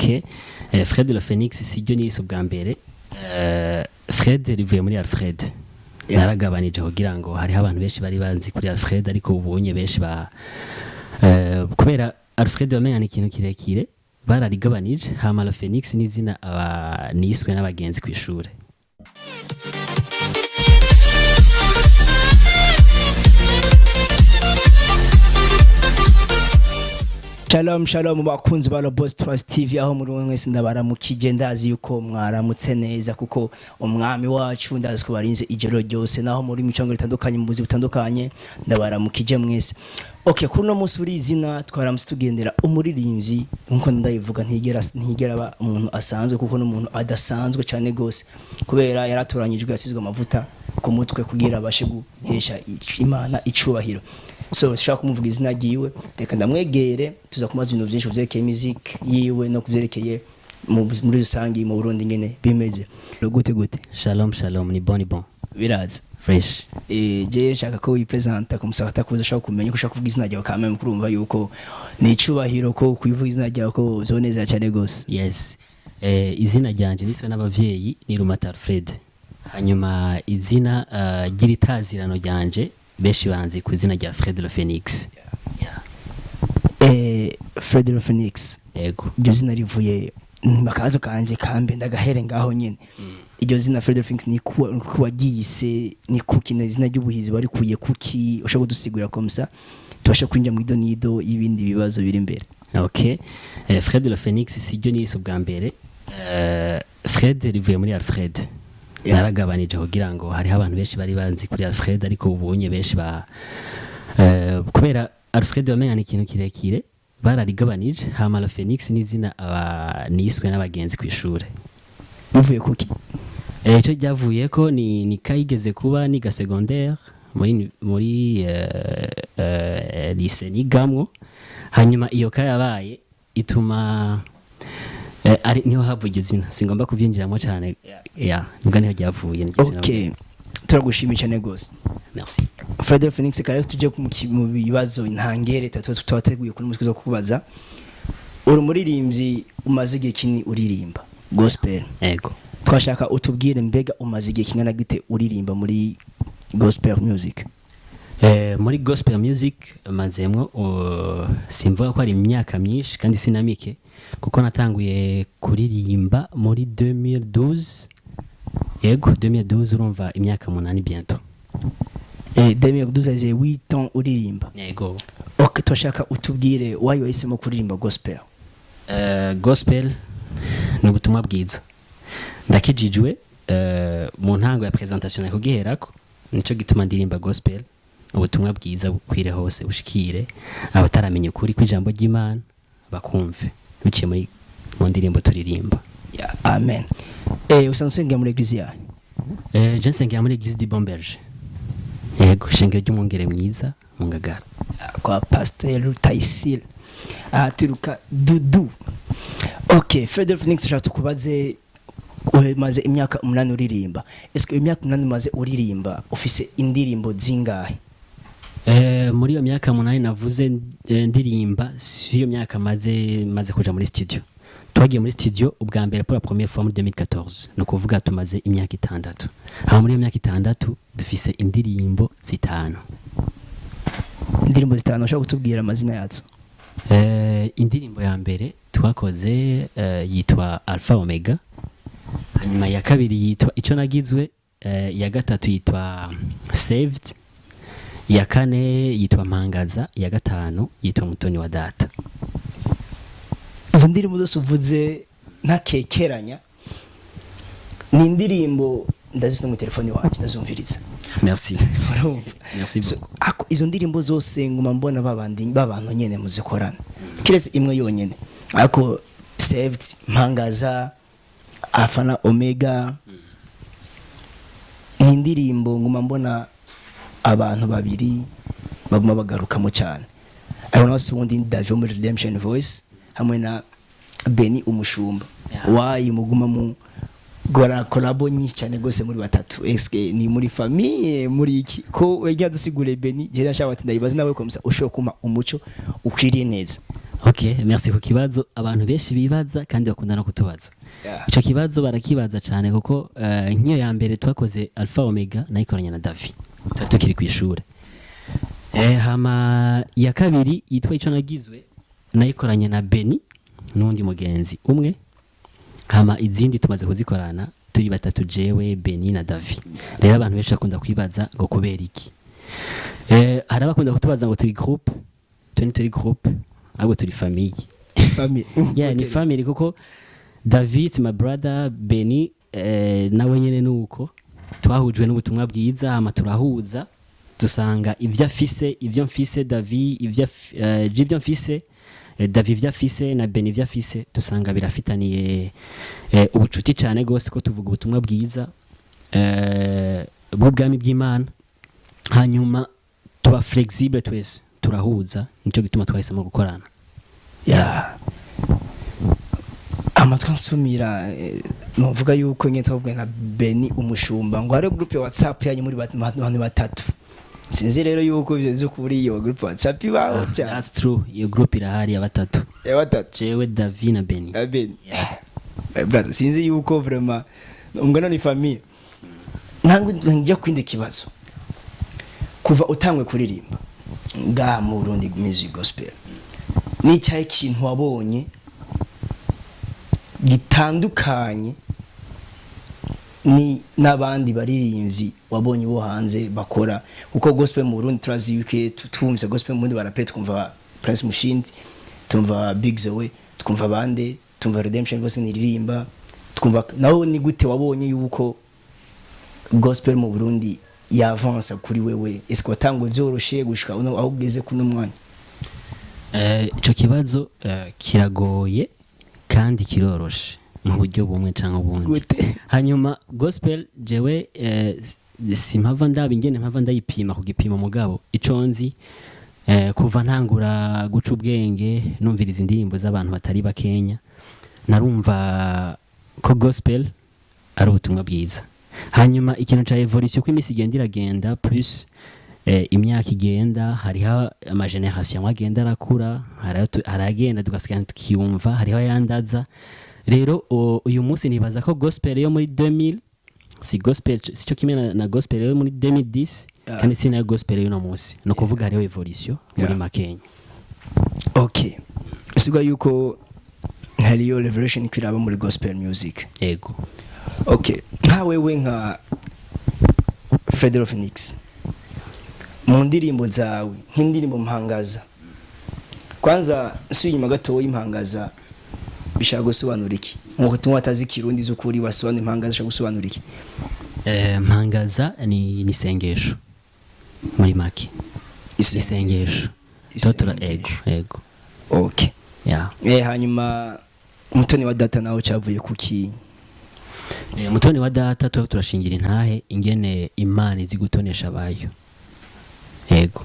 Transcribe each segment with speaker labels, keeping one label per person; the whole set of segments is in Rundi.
Speaker 1: Okay. Fred le Phenix sijyo nise ubwa mbere. Fred rivuye muri Alfred. Naragabanije kugira ngo hari abantu benshi bari banzi kuri Alfred ariko ubunye benshi ba kubera Alfred wamenyana ikintu kirekire bararigabanije hama le Phenix n'izina niswe n'abagenzi ku ishure.
Speaker 2: Shalom bakunzi ba Boss Trust TV aho muri mwese ndabaramukije ndazi yuko mwaramutse neza kuko umwami wacu ndazi ko barinze ijoro ryose naho muri micongo litandukanye mu buzi butandukanye ndabaramukije mwese. Okay, kuno munsi uri izina twaramutse tugendera umuririmvyi nkuko ndayivuga ntigera ba umuntu asanzwe kuko n'umuntu adasanzwe cyane gose kubera yaratoranyijwe yasizwe amavuta ku mutwe kugira abashe guhesha Imana icubahiro. So shaka kumuvuga izina giwe reka ndamwegere tuza kumaza ibintu byinshi byerekeye music yiwe no kuvyerekeye muri rusangi mu Burundi ngene bimeze. Gute
Speaker 1: Shalom ni bon
Speaker 2: biraza
Speaker 1: fresh.
Speaker 2: Je shaka ko wipresenta kumusaka kuza shaka kumenya ko shaka kuvuga izina ryawe kamwe kurumva yuko ni icubahiro ko kuvuga izina ryawe ko zoneza cyane gose.
Speaker 1: Yes. Izina ryanje niswe n'abavyeyi ni Rumata Alfred. Hanyuma izina giritazirano ryanje beshi banzi ku izina rya Fred le Phenix.
Speaker 2: Fred le Phenix.
Speaker 1: Yego.
Speaker 2: Iryo zina rivuye makazo kanje kambe ndagahere ngaho nyene. Iryo zina Fred le Phenix ni kuwagise ni kukina izina ry'ubuhizi bari kuye kuki ushaka kudusigura komsa tubasha kwinjira mu idonido y'ibindi bibazo biri imbere.
Speaker 1: Okay. Fred le Phenix sijyo nise ubwa mbere. Fred rivuye muri Alfred. Naragabanije kugira ngo hari abantu benshi bari banzi kuri Alfred ariko ubunye benshi ba kubera Alfred wamenyana ikintu kirekire bararigabanije hama le Phenix n'izina niswe n'abagenzi ku ishure.
Speaker 2: Bivuye kuki?
Speaker 1: Ico ryavuye ko ni kayigeze kuba ni ga secondaire muri lycée nigamwo hanyuma iyo kayabaye ituma ari niho havuye izina singomba kuvyinjiramo cyane nubwo niho ryavuye.
Speaker 2: Okay, turagushimiye cyane gose.
Speaker 1: Merci.
Speaker 2: Fred le Phenix kare tuje mu bibazo intangere twateguye kuri muzi kubaza uri umuririmbyi umaze igihe kini uririmba gospel.
Speaker 1: Yego.
Speaker 2: Twashaka utubwire mbega umaze igihe kingana gute uririmba muri gospel music?
Speaker 1: Muri gospel music mazemwo simvuga ko ari imyaka myinshi kandi sinamike kuko natanguye kuririmba muri 2012. Yego 2012 urumva imyaka 8 bientôt.
Speaker 2: 2012 aje 8 ans uririmba.
Speaker 1: Yego.
Speaker 2: Okay, twashaka utubwire why wahisemo kuririmba gospel?
Speaker 1: Gospel ni ubutumwa bwiza ndakijijwe mu ntango ya presentation ya kugiherako nico gituma ndirimba gospel ubutumwa bwiza bukwire hose bushikire abataramenya ukuri kw'ijambo ry'Imana bakumve biciye muri mu ndirimbo turirimba.
Speaker 2: Amen. Usanzwe muri eglise yawe?
Speaker 1: Je nsengera muri eglise di Bomberge. Yego shengero ry'umwungere mwiza mu Ngagara
Speaker 2: kwa Pasteur Taisir turuka dudu. Okay, Fred le Phenix ushaka tukubaze umaze imyaka 8 uririmba. Est-ce que imyaka 8 umaze uririmba ufise indirimbo zingahe?
Speaker 1: Muri iyo myaka 8 navuze ndirimba si iyo myaka maze kuja muri studio. Twagiye muri studio ubwa mbere pour la première fois muri 2014 no kuvuga tumaze imyaka 6. Ha muri iyo myaka 6 dufise indirimbo 5.
Speaker 2: Indirimbo 5 ushaka kutubwira amazina yazo?
Speaker 1: Indirimbo ya mbere twakoze yitwa Alpha Omega. Hanyuma ya kabiri yitwa Ico nagizwe, ya gatatu yitwa Saved, ya kane yitwa Mpangaza, ya gatanu yitwa Mutoni wa Data.
Speaker 2: Izo ndirimbo zose uvuze ntakekeranya ni indirimbo ndazifite mu telefone wanje ndazumviriza.
Speaker 1: Merci. Merci beaucoup.
Speaker 2: Izo ndirimbo zose nguma mbona babantu nyene muzikorana. Kirese imwe yonyene. Ako Saved, Mpangaza, Alpha Omega ni indirimbo nguma mbona abantu babiri baguma bagarukamo cyane. Ariko nase ubundi Davy muri Redemption Voice hamwe na Beny umushumba. Wayi muguma mu gora collabo nyinshi cyane gose muri batatu. Eske ni muri famille muri iki ko wejya dusigure Beny je nashaka ati ndayibaza nawe komisa ushoka kuma umuco ukwiriye neza.
Speaker 1: Okay, merci ku kibazo abantu benshi bibaza kandi bakunda no kutubaza. Ico kibazo barakibaza cyane kuko nk'iyo ya mbere twakoze Alpha Omega nayikoranye na Davy. Tukiri ku ishure. Hama ya kabiri yitwa ico nagizwe nayikoranye na Beny n'undi mugenzi umwe. Hama izindi tumaze kuzikorana turi batatu jewe Beny na Davy. Rero abantu benshi bakunda kwibaza ngo kubera iki. Hari abakunda kutubaza ngo turi groupe, turi groupe, abo turi famille.
Speaker 2: Family.
Speaker 1: Yeah, ni family kuko David my brother Beny nawe nyene nuko twahujwe n'ubutumwa bwiza hama turahuza dusanga ivyo afise ivyo mfise David ivyo mfise David ivyo afise na Beny ivyo afise dusanga birafitaniye ubucuti cyane gose ko tuvuga ubutumwa bwiza bw'ubwami bw'Imana hanyuma tuba flexible twese turahuza nico gituma twahisemo gukorana.
Speaker 2: Yeah. Amatwa nsumira novuga yuko nyine twavuga na Beny umushumba ngo hari group ya WhatsApp yanyu muri abantu batatu. Sinzi rero yuko ivyo zo kuri iyo group WhatsApp bawo cyane.
Speaker 1: That's true. Iyo group irahari ya batatu.
Speaker 2: Ya batatu.
Speaker 1: Jewe Davy na Beny.
Speaker 2: Beny. Brother, sinzi yuko vraiment umugana ni famille. Ntango njya kwinde kibazo. Kuva utangwe kuririmba ngaha mu Burundi music gospel. Ni cyaye kintu wabonye gitandukanye ni nabandi baririmbyi wabonye bo hanze bakora uko gospel mu Burundi turazi yuko twumvise gospel mu Burundi barapeta twumva Prince Mushindi twumva Big Zoe twumva bande twumva Redemption bose niririmba twumva naho ni gute wabonye yuko gospel mu Burundi yavansa kuri wewe esko watangwe vyoroshe gushika aho ugeze kuno mwanya?
Speaker 1: Ico kibazo kiragoye kandi kiroroshe mu buryo bumwe canke ubundi. Hanyuma gospel jewe simpava ndaba ingene mpava ndayipima ku gipimo mugabo ico nzi kuva ntangura guca ubwenge numviriza indirimbo z'abantu batari bakenya narumva ko gospel ari ubutumwa bwiza. Hanyuma ikintu ca evolution ko imisi igenda iragenda plus imyaka igenda hariho ama generation agenda arakura haragenda tugasikana tukiyumva hariho yandaza rero uyu munsi nibaza ko gospel yo muri 2000 si gospel sico kimwe na gospel yo muri 2010 kandi si na gospel yo no munsi no kuvuga hariho evolution muri Makenya.
Speaker 2: Okay, usiga yuko hariyo revolution kwiraba muri gospel music.
Speaker 1: Yego.
Speaker 2: Okay, nka wewe nka Phenix mu ndirimbo zawe nk'indirimbo mpangaza kwanza suyinyuma gato y'impangaza bishaka gusobanura iki nkuko tumwe atazi kirundi zo kuri wasobanura impangaza shaka gusobanura iki?
Speaker 1: Mpangaza ni sengesho muri make isengesho totura ego.
Speaker 2: Okay,
Speaker 1: yeah.
Speaker 2: Hanyuma mutoni wa data nawo cyavuye kuki?
Speaker 1: Mutoni wa data turashingira intahe ingene Imana izi gutonesha abayo. Yego.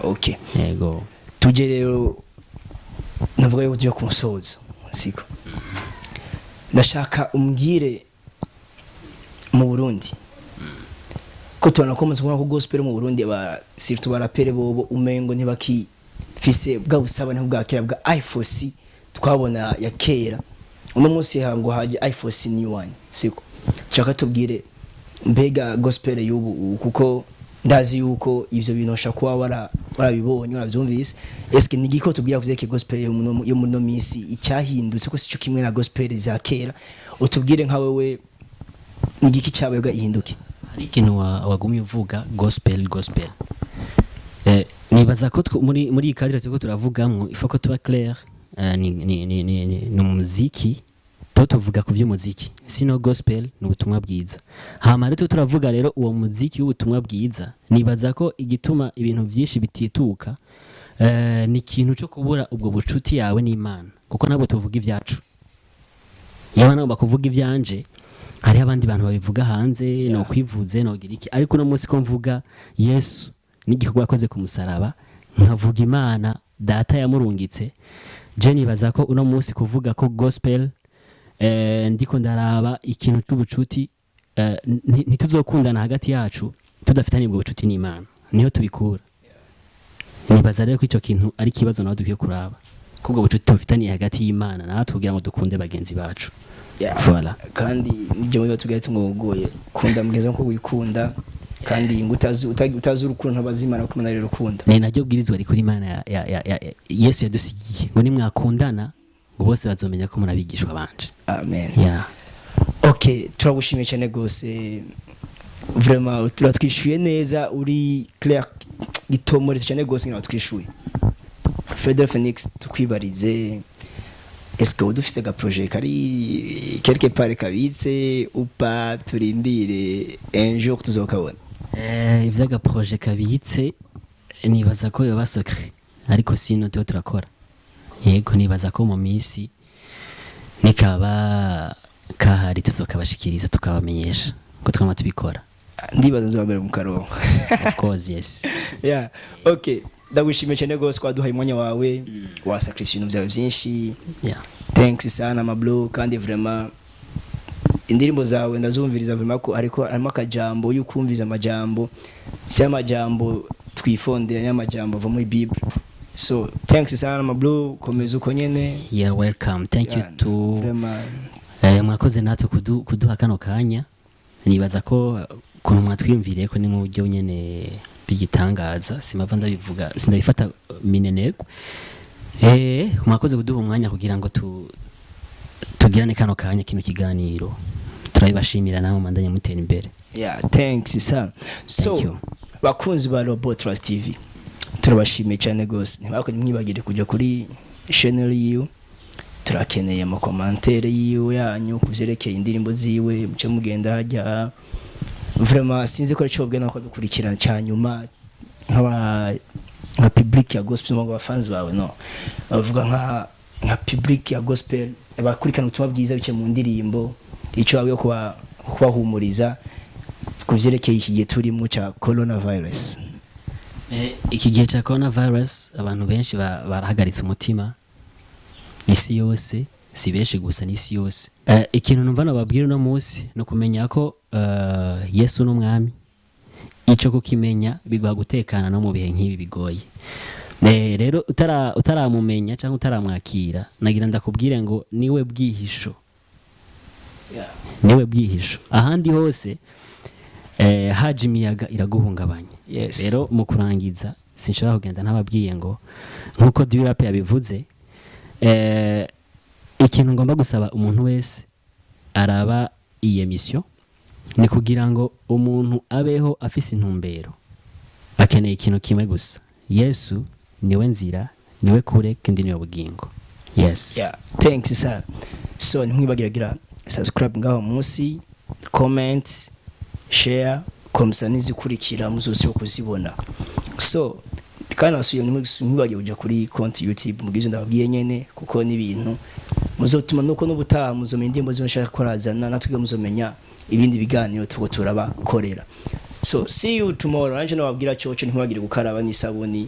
Speaker 2: Okay.
Speaker 1: Yego.
Speaker 2: Tuje rero navuga yuko tujya kumusoza siko. Ndashaka umbwire mu Burundi ko tubona ko muzi ko gospel mu Burundi surtout barapere bobo umengo ntibakifise bwa busabane bwa kera bwa iPhone twabona ya kera. Uno munsi hango haje iPhone new one siko. Chaka tubwire mbega gospel y'ubu kuko ndazi yuko ivyo bintu shakuwa warabibonye waravyumvise eske nigiko tubwira vuze ke gospel yo muno misi icyahindutse ko sico kimwe na gospel za kera utubwire nka wewe nigiki cyawe ga ihinduke?
Speaker 1: Hari ikintu wagumye uvuga gospel nibaza ko muri ikadire tuko turavugamwe ifako tuba clair ni umuziki tuvuga ku by'umuziki sino gospel n'ubutumwa bwiza. Hama rero turavuga rero uwo muziki w'ubutumwa bwiza nibaza ko igituma ibintu byinshi bitituka ni ikintu cyo kubura ubwo bucuti yawe n'Imana kuko nabo tuvuga ibyacu yaba nabo bakuvuga ibyanje hari abandi bantu babivuga hanze no kwivuze no giriki ariko no munsi ko mvuga Yesu n'igikorwa yakoze ku musaraba nkavuga Imana data yamurungitse je nibaza ko uno munsi kuvuga ko gospel ndiko ndaraba ikintu cy'ubucuti ntituzokundana hagati yacu tudafitanye ubwo bucuti n'Imana niho tubikura. Nibaza rero ko ico kintu ari kibazo nawe dukwiye kuraba. kubwo bucuti tufitaniye hagati y'Imana natwe kugira ngo dukunde bagenzi bacu. Voilà.
Speaker 2: Kandi nijye muri tugaye tumwogoye kunda mugeze nko wikunda kandi utazi urukundo ntabazimana ko munari rukunda.
Speaker 1: Ni naryo bwirizwa rikuri Imana ya Yesu yadusigiye ngo nimwakundana ngo bose bazomenya ko murabigishwa banje.
Speaker 2: Amen.
Speaker 1: Yeah.
Speaker 2: Okay, turagushimiye cyane gose. Vraiment turatwishuye neza uri Claire gitomore cyane gose ngatwishuye. Phenix tukwibarize est-ce que udufise ga projet kari quelque part kabitse upa turindire un jour tuzokabona?
Speaker 1: Ivyaga projet kabitse nibaza ko yoba secret ariko sino tyo turakora. Yego nibaza ko mu misi nikaba kahari tuzokabashikiriza tukabamenyesha ko twama tubikora.
Speaker 2: Ndibaza nzobabere mu karongo.
Speaker 1: Of course, yes.
Speaker 2: Yeah. Okay. Ndagushimiye cyane gose kwa duhaye umwanya wawe wa sacrifice ibintu byawe byinshi.
Speaker 1: Yeah.
Speaker 2: Thanks sana mablo kandi vraiment indirimbo zawe ndazumviriza vraiment ko ariko arimo akajambo yukumviza amajambo si amajambo twifondera n'amajambo ava muri Bible. So thanks sana mablo komeza uko nyene.
Speaker 1: You're welcome. Thank you to
Speaker 2: vraiment
Speaker 1: mwakoze natwe kuduha kano kanya. Nibaza ko kuntu mwatwiyumviriye ko ni mu buryo nyene bigitangaza simava ndabivuga sindabifata mineneko. Mwakoze kuduha umwanya kugira ngo tugirane kano kanya kino kiganiro. Turabibashimira namwe mandanye mutera imbere.
Speaker 2: Yeah, thanks sana. So bakunzi ba Rehoboth TV turabashimiye cyane gose. Ntibako mwibagire kujya kuri channel yiwe. Turakeneye mu commentaire yiwe yanyu kuvyerekeye indirimbo ziwe muce mugenda hajya. Vraiment sinzi ko cyo bwena ko dukurikirana cyanyuma nka public ya gospel ngo abafans bawe no bavuga nka public ya gospel abakurikirana ubutumwa bwiza bice mu ndirimbo ico bawe kubahumuriza kuvyerekeye iki gihe turimo ca coronavirus.
Speaker 1: Iki gihe ca coronavirus abantu benshi barahagaritse umutima isi yose si benshi gusa n'isi yose. Ikintu numva nababwira no munsi no kumenya ko Yesu n'umwami ico kukimenya bigwa gutekana no mu bihe nk'ibi bigoye. Rero utaramumenya cyangwa utaramwakira nagira ndakubwire ngo niwe bwihisho.
Speaker 2: Yeah.
Speaker 1: Niwe bwihisho ahandi hose haje imiyaga iraguhungabanya.
Speaker 2: Yes.
Speaker 1: Rero mu kurangiza sinshobora kugenda ntababwiye ngo nkuko Davy yabivuze ikintu ngomba gusaba umuntu wese araba iyi emission ni kugira ngo umuntu abeho afise intumbero akeneye ikintu kimwe gusa. Yesu niwe nzira niwe kure kandi niwe bugingo. Yes.
Speaker 2: Yeah, thanks sir. So nimwibagira subscribe ngaho munsi, comment, share, komsa nizikurikira muzose yo kuzibona. So kandi asuye nimwibagiye kuja kuri konti YouTube mugize ndababwiye nyene kuko ni ibintu muzotuma nuko n'ubutaha muzomenya indirimbo zibashaka korazana natwe muzomenya ibindi biganiro tuko turabakorera. So see you tomorrow. Anje nababwira cyo ntimwagire gukaraba n'isabuni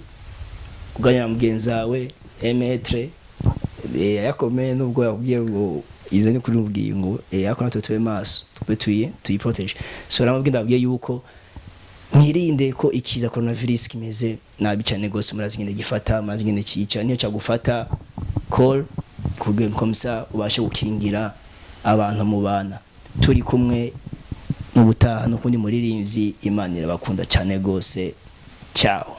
Speaker 2: kuganya mugenzawe emetre yakomeye nubwo yabwiye ngo izane kuri ubwingo yakora tutuwe maso tuyiprotege. So namubwiye ndabwiye yuko mwirinde ko ikiza coronavirus kimeze nabi cyane gose murazigende gifata murazigende cica niyo cyagufata call kugwe komsa ubashe gukingira abantu mubana turi kumwe n'ubutaha no kundi muririmbyi Imana irabakunda cyane gose. Ciao.